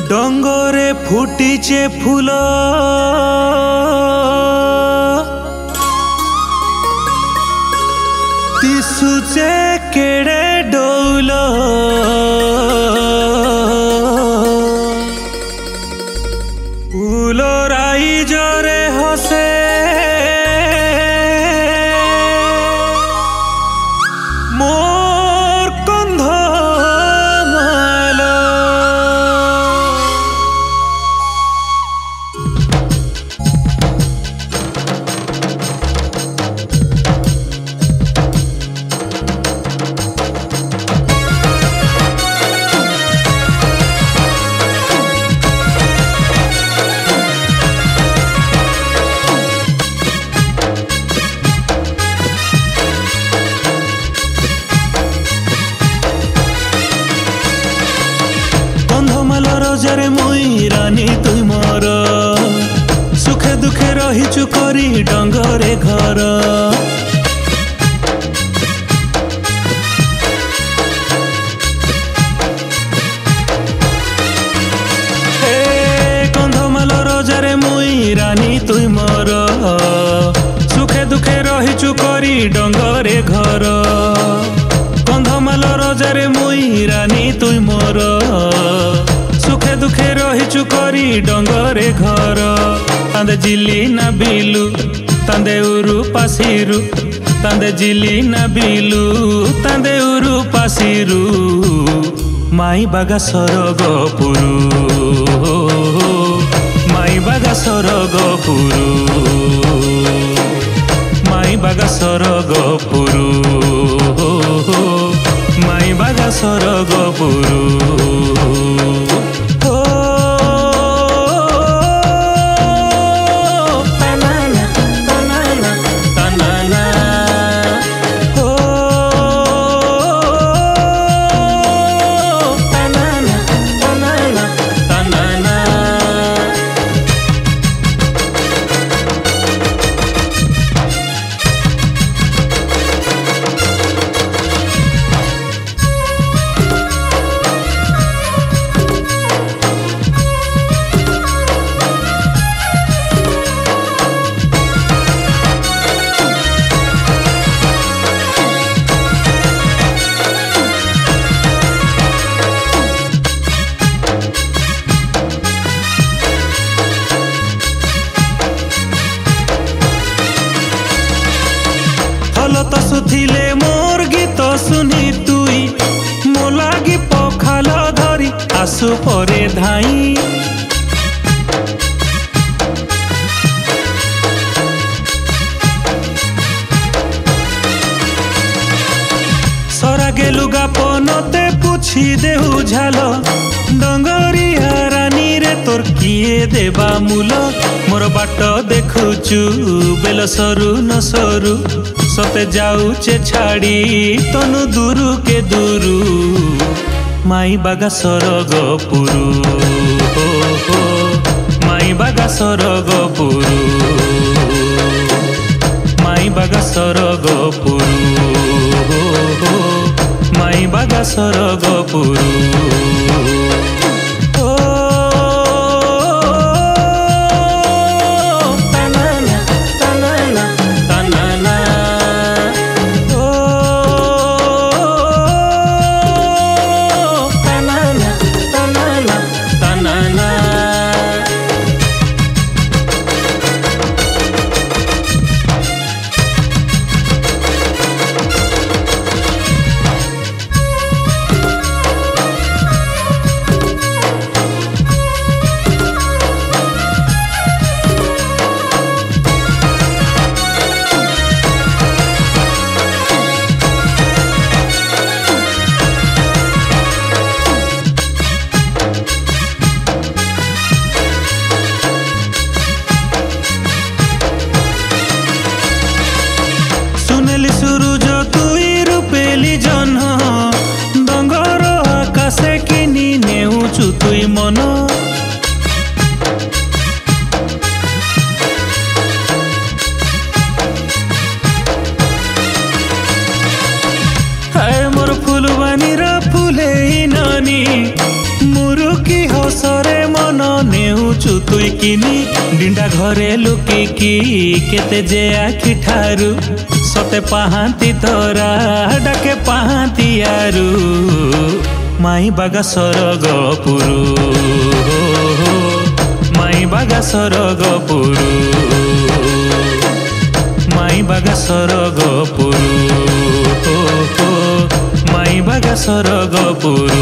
डंगरे फुटीचे फूल दिसुचे केड़े डौल फूल राई जरे हसे मोर कंध माला रजरे मुई रानी तुई मोर सुखे दुखे रहीचु करी डंगरे घर कंधमाल रजरे मुई रानी तुई मोर सुखे दुखे रहीचु करी डंगरे घर कंधमाल रजरे मुई रानी तुई मोर सुखे दुखे रहीचु करी डंगरे घर तांदे जिली ना बिलु तांदे उरु पासिरु तांदे जिली ना बिलु तांदे उरु पासिरु माई बागा सरगपुरु माई बागा सरगपुरु माई बागा सरगपुरु माई बागा सरगपुरु तो सुथिले मोर गीत सुनी तुई मो लागी पखाल धरी आसु परे धाई सरागे लुगा पनते पुछि देहु झाल डंगरिया रानी रे तोर किए देबा मूल मोर बाट देखुचु बेल सरू न सरू सते जाऊचे छाड़ी तनु दूरू के दूरू माई बागा सरगपुरु माई बागा सरगपुरु माई बागा सरगपुरु माई बागा सरगपुरु रहुचु तुई किनी डिंडा घरे लुकिकी केते जे आखि ठारू सते पाहांती तोरा डाके पाहांती यारू माई बागा सरगपुरु माई बागा सरगपुरु माई बागा सरगपुरु माई बागा सरगपुरु।